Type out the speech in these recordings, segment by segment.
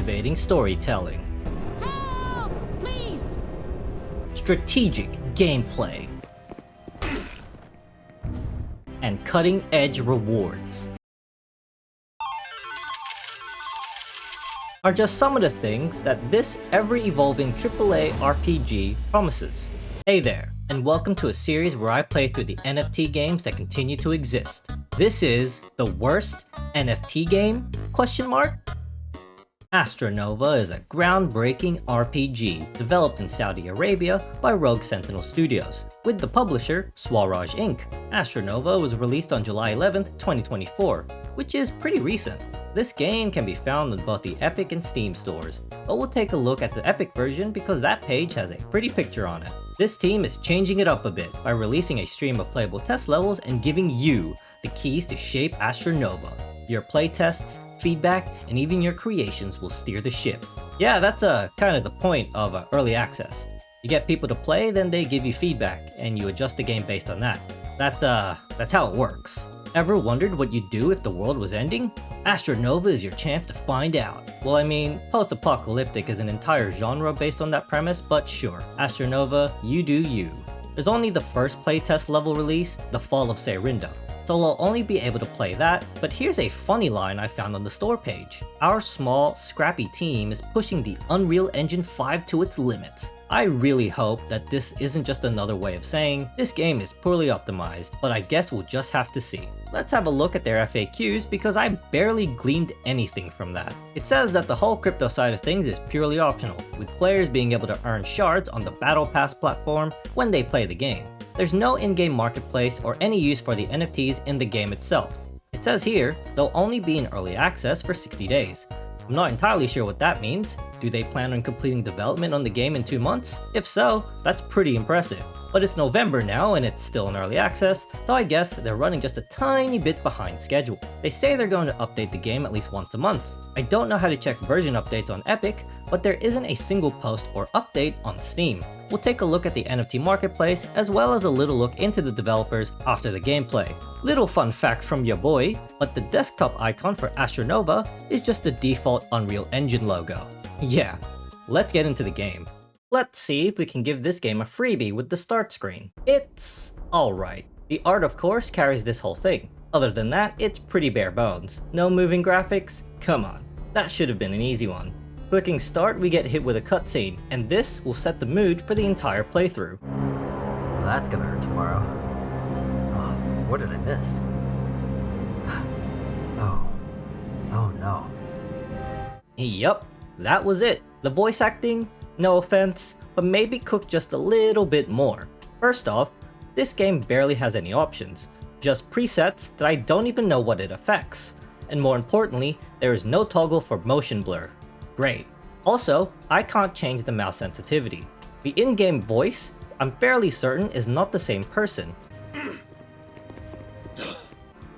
captivating storytelling, Help! Please! strategic gameplay, and cutting-edge rewards are just some of the things that this ever-evolving AAA RPG promises. Hey there, and welcome to a series where I play through the NFT games that continue to exist. This is the worst NFT game? Astra Nova is a groundbreaking RPG developed in Saudi Arabia by Rogue Sentinel Studios, with the publisher Swaraj Inc. Astra Nova was released on July 11th, 2024, which is pretty recent. This game can be found on both the Epic and Steam stores, but we'll take a look at the Epic version because that page has a pretty picture on it. This team is changing it up a bit by releasing a stream of playable test levels and giving you the keys to shape Astra Nova. Your playtests, feedback, and even your creations will steer the ship. Yeah, that's kind of the point of early access. You get people to play, then they give you feedback, and you adjust the game based on that. That's how it works. Ever wondered what you'd do if the world was ending? Astra Nova is your chance to find out. Well, I mean, post-apocalyptic is an entire genre based on that premise, but sure. Astra Nova, you do you. There's only the first playtest level released, The Fall of Serinda, so I'll only be able to play that, but here's a funny line I found on the store page. Our small, scrappy team is pushing the Unreal Engine 5 to its limits. I really hope that this isn't just another way of saying, this game is poorly optimized, but I guess we'll just have to see. Let's have a look at their FAQs because I barely gleaned anything from that. It says that the whole crypto side of things is purely optional, with players being able to earn shards on the Battle Pass platform when they play the game. There's no in-game marketplace or any use for the NFTs in the game itself. It says here, they'll only be in early access for 60 days. I'm not entirely sure what that means. Do they plan on completing development on the game in 2 months? If so, that's pretty impressive. But it's November now and it's still in early access, so I guess they're running just a tiny bit behind schedule. They say they're going to update the game at least once a month. I don't know how to check version updates on Epic, but there isn't a single post or update on Steam. We'll take a look at the NFT marketplace as well as a little look into the developers after the gameplay. Little fun fact from your boy, but the desktop icon for Astra Nova is just the default Unreal Engine logo. Yeah, let's get into the game. Let's see if we can give this game a freebie with the start screen. It's alright. The art of course carries this whole thing. Other than that, it's pretty bare bones. No moving graphics? Come on, that should have been an easy one. Clicking start, we get hit with a cutscene, and this will set the mood for the entire playthrough. Well, that's gonna hurt tomorrow. Oh, what did I miss? Oh no. Yup, that was it. The voice acting? No offense, but maybe cook just a little bit more. First off, this game barely has any options, just presets that I don't even know what it affects. And more importantly, there is no toggle for motion blur. Great. Also, I can't change the mouse sensitivity. The in-game voice, I'm fairly certain is not the same person.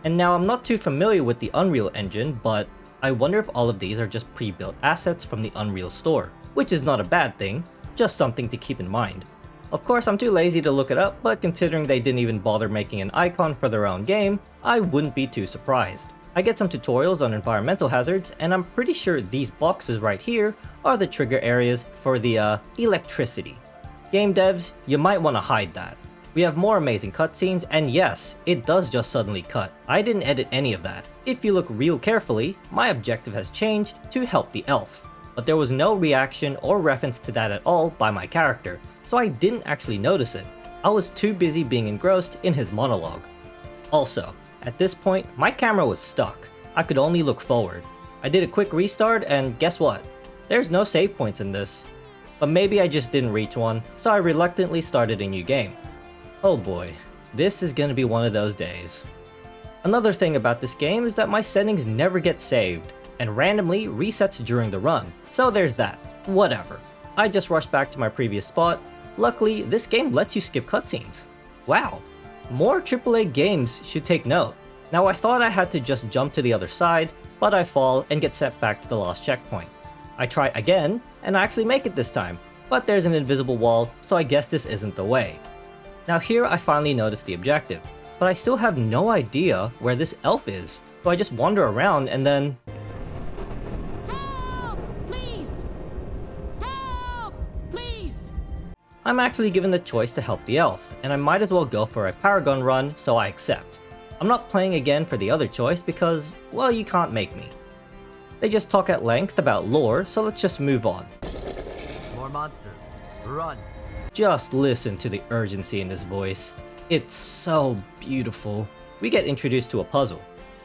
And now I'm not too familiar with the Unreal Engine, but I wonder if all of these are just pre-built assets from the Unreal store. Which is not a bad thing, just something to keep in mind. Of course, I'm too lazy to look it up, but considering they didn't even bother making an icon for their own game, I wouldn't be too surprised. I get some tutorials on environmental hazards, and I'm pretty sure these boxes right here are the trigger areas for the electricity. Game devs, you might want to hide that. We have more amazing cutscenes, and yes, it does just suddenly cut. I didn't edit any of that. If you look real carefully, my objective has changed to help the elf. But there was no reaction or reference to that at all by my character, so I didn't actually notice it. I was too busy being engrossed in his monologue. Also, at this point, my camera was stuck. I could only look forward. I did a quick restart and guess what? There's no save points in this. But maybe I just didn't reach one, so I reluctantly started a new game. Oh boy, this is gonna be one of those days. Another thing about this game is that my settings never get saved, and randomly resets during the run. So there's that. Whatever. I just rushed back to my previous spot. Luckily, this game lets you skip cutscenes. Wow. More AAA games should take note. Now I thought I had to just jump to the other side, but I fall and get sent back to the lost checkpoint. I try again, and I actually make it this time, but there's an invisible wall, so I guess this isn't the way. Now here I finally notice the objective, but I still have no idea where this elf is, so I just wander around and then... Help! Please! I'm actually given the choice to help the elf, and I might as well go for a Paragon run, so I accept. I'm not playing again for the other choice because, well, you can't make me. They just talk at length about lore, so let's just move on. More monsters. Run. Just listen to the urgency in his voice. It's so beautiful. We get introduced to a puzzle.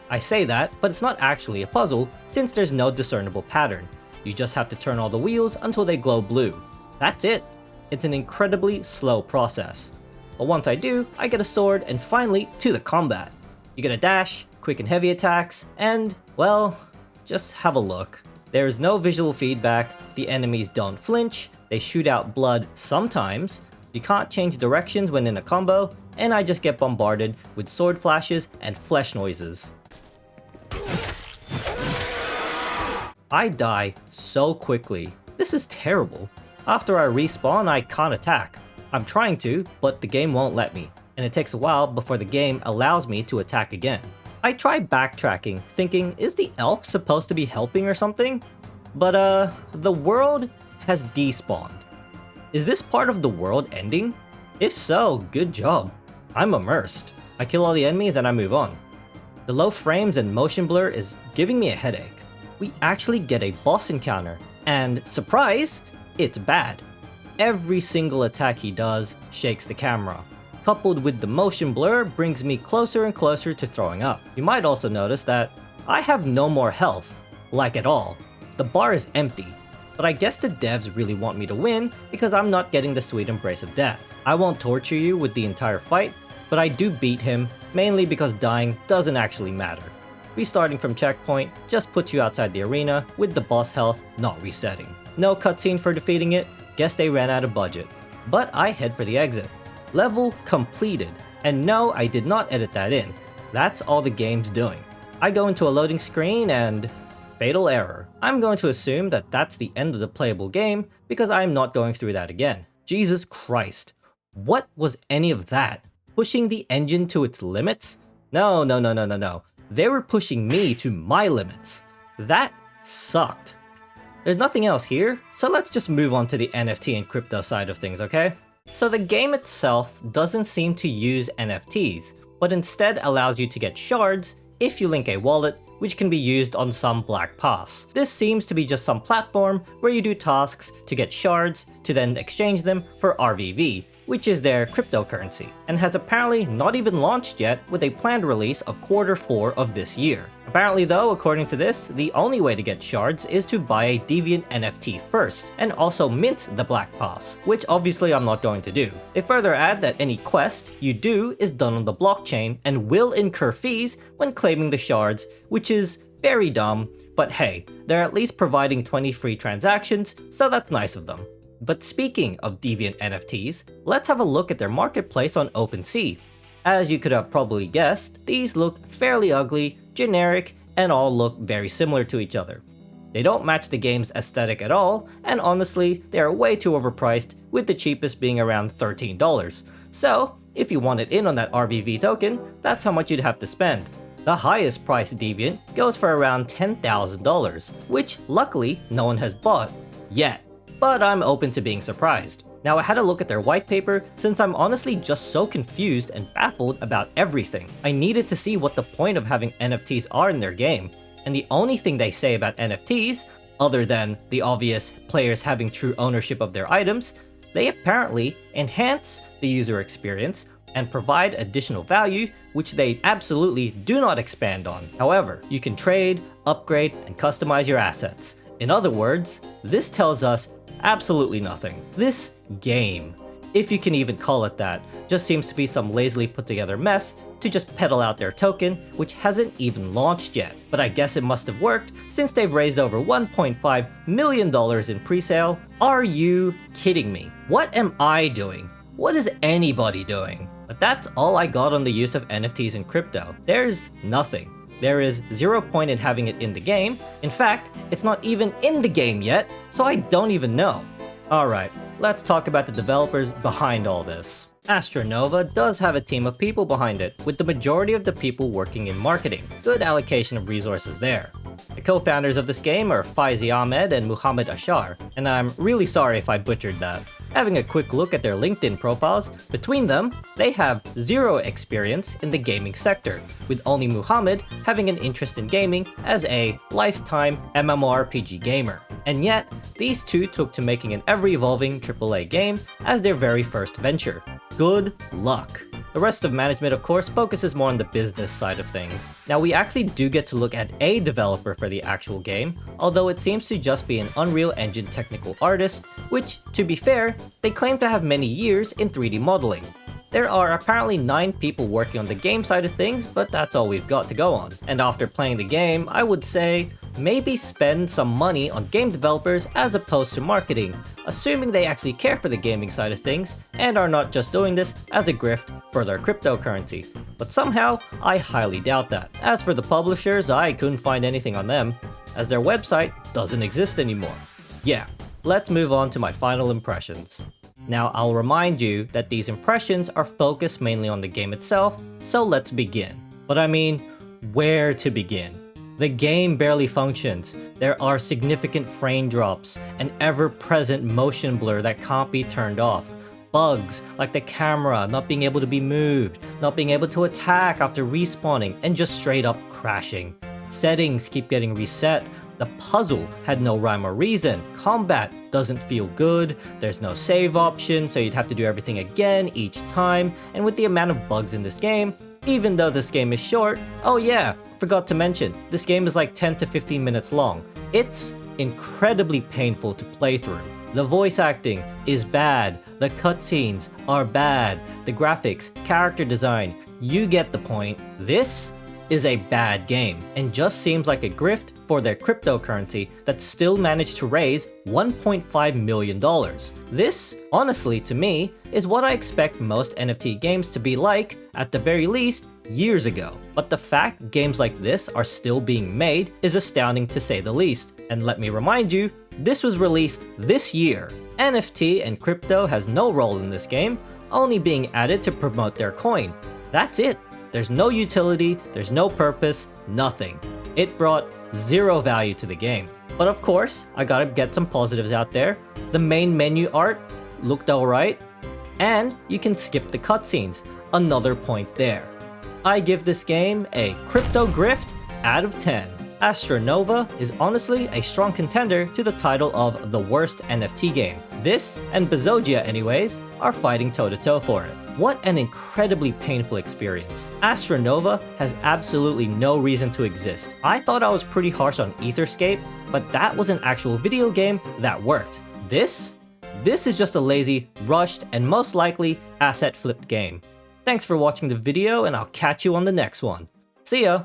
I say that, but it's not actually a puzzle since there's no discernible pattern. You just have to turn all the wheels until they glow blue. That's it. It's an incredibly slow process. But once I do, I get a sword and finally to the combat. You get a dash, quick and heavy attacks, and, well, just have a look. There is no visual feedback, the enemies don't flinch, they shoot out blood sometimes, you can't change directions when in a combo, and I just get bombarded with sword flashes and flesh noises. I die so quickly. This is terrible. After I respawn, I can't attack. I'm trying to, but the game won't let me, and it takes a while before the game allows me to attack again. I try backtracking, thinking, is the elf supposed to be helping or something? But the world has despawned. Is this part of the world ending? If so, good job. I'm immersed. I kill all the enemies and I move on. The low frames and motion blur is giving me a headache. We actually get a boss encounter, and surprise, it's bad. Every single attack he does shakes the camera. Coupled with the motion blur brings me closer and closer to throwing up. You might also notice that I have no more health, like at all. The bar is empty, but I guess the devs really want me to win because I'm not getting the sweet embrace of death. I won't torture you with the entire fight, but I do beat him, mainly because dying doesn't actually matter. Restarting from checkpoint just puts you outside the arena with the boss health not resetting. No cutscene for defeating it, guess they ran out of budget. But I head for the exit. Level completed. And no, I did not edit that in. That's all the game's doing. I go into a loading screen and... fatal error. I'm going to assume that that's the end of the playable game because I'm not going through that again. Jesus Christ. What was any of that? Pushing the engine to its limits? No. They were pushing me to my limits. That sucked. There's nothing else here, so let's just move on to the NFT and crypto side of things, okay? So the game itself doesn't seem to use NFTs, but instead allows you to get shards if you link a wallet, which can be used on some black pass. This seems to be just some platform where you do tasks to get shards to then exchange them for RVV, which is their cryptocurrency, and has apparently not even launched yet with a planned release of Q4 of this year. Apparently though, according to this, the only way to get shards is to buy a Deviant NFT first, and also mint the Black Pass, which obviously I'm not going to do. They further add that any quest you do is done on the blockchain and will incur fees when claiming the shards, which is very dumb, but hey, they're at least providing 20 free transactions, so that's nice of them. But speaking of Deviant NFTs, let's have a look at their marketplace on OpenSea. As you could have probably guessed, these look fairly ugly, generic, and all look very similar to each other. They don't match the game's aesthetic at all, and honestly, they are way too overpriced, with the cheapest being around $13. So, if you wanted in on that RVV token, that's how much you'd have to spend. The highest priced Deviant goes for around $10,000, which luckily no one has bought yet. But I'm open to being surprised. Now I had a look at their white paper since I'm honestly just so confused and baffled about everything. I needed to see what the point of having NFTs are in their game, and the only thing they say about NFTs, other than the obvious players having true ownership of their items, they apparently enhance the user experience and provide additional value, which they absolutely do not expand on. However, you can trade, upgrade, and customize your assets. In other words, this tells us absolutely nothing. This game, if you can even call it that, just seems to be some lazily put together mess to just peddle out their token, which hasn't even launched yet. But I guess it must have worked since they've raised over $1.5 million in pre-sale. Are you kidding me? What am I doing? What is anybody doing? But that's all I got on the use of NFTs in crypto. There's nothing. There is 0 point in having it in the game. In fact, it's not even in the game yet, so I don't even know. Alright, let's talk about the developers behind all this. Astra does have a team of people behind it, with the majority of the people working in marketing. Good allocation of resources there. The co-founders of this game are Faizi Ahmed and Muhammad Ashar, and I'm really sorry if I butchered that. Having a quick look at their LinkedIn profiles, between them, they have zero experience in the gaming sector, with only Muhammad having an interest in gaming as a lifetime MMORPG gamer. And yet, these two took to making an ever-evolving AAA game as their very first venture. Good luck! The rest of management, of course, focuses more on the business side of things. Now, we actually do get to look at a developer for the actual game, although it seems to just be an Unreal Engine technical artist, which, to be fair, they claim to have many years in 3D modeling. There are apparently 9 people working on the game side of things, but that's all we've got to go on. And after playing the game, I would say, maybe spend some money on game developers as opposed to marketing, assuming they actually care for the gaming side of things and are not just doing this as a grift for their cryptocurrency. But somehow, I highly doubt that. As for the publishers, I couldn't find anything on them, as their website doesn't exist anymore. Yeah, let's move on to my final impressions. Now, I'll remind you that these impressions are focused mainly on the game itself, so let's begin. But I mean, where to begin? The game barely functions, there are significant frame drops, an ever-present motion blur that can't be turned off, bugs like the camera not being able to be moved, not being able to attack after respawning, and just straight up crashing. Settings keep getting reset, the puzzle had no rhyme or reason, combat doesn't feel good, there's no save option, so you'd have to do everything again each time, and with the amount of bugs in this game, even though this game is short, oh yeah, forgot to mention, this game is like 10 to 15 minutes long. It's incredibly painful to play through. The voice acting is bad, the cutscenes are bad, the graphics, character design, you get the point. This is a bad game, and just seems like a grift for their cryptocurrency that still managed to raise $1.5 million. This, honestly to me, is what I expect most NFT games to be like, at the very least, years ago. But the fact games like this are still being made is astounding to say the least. And let me remind you, this was released this year. NFT and crypto has no role in this game, only being added to promote their coin. That's it. There's no utility, there's no purpose, nothing. It brought zero value to the game. But of course, I gotta get some positives out there. The main menu art looked alright, and you can skip the cutscenes. Another point there. I give this game a crypto grift out of 10. Astra Nova is honestly a strong contender to the title of the worst NFT game. This, and Bazogia anyways, are fighting toe-to-toe for it. What an incredibly painful experience. Astra Nova has absolutely no reason to exist. I thought I was pretty harsh on Etherscape, but that was an actual video game that worked. This is just a lazy, rushed, and most likely asset flipped game. Thanks for watching the video, and I'll catch you on the next one. See ya!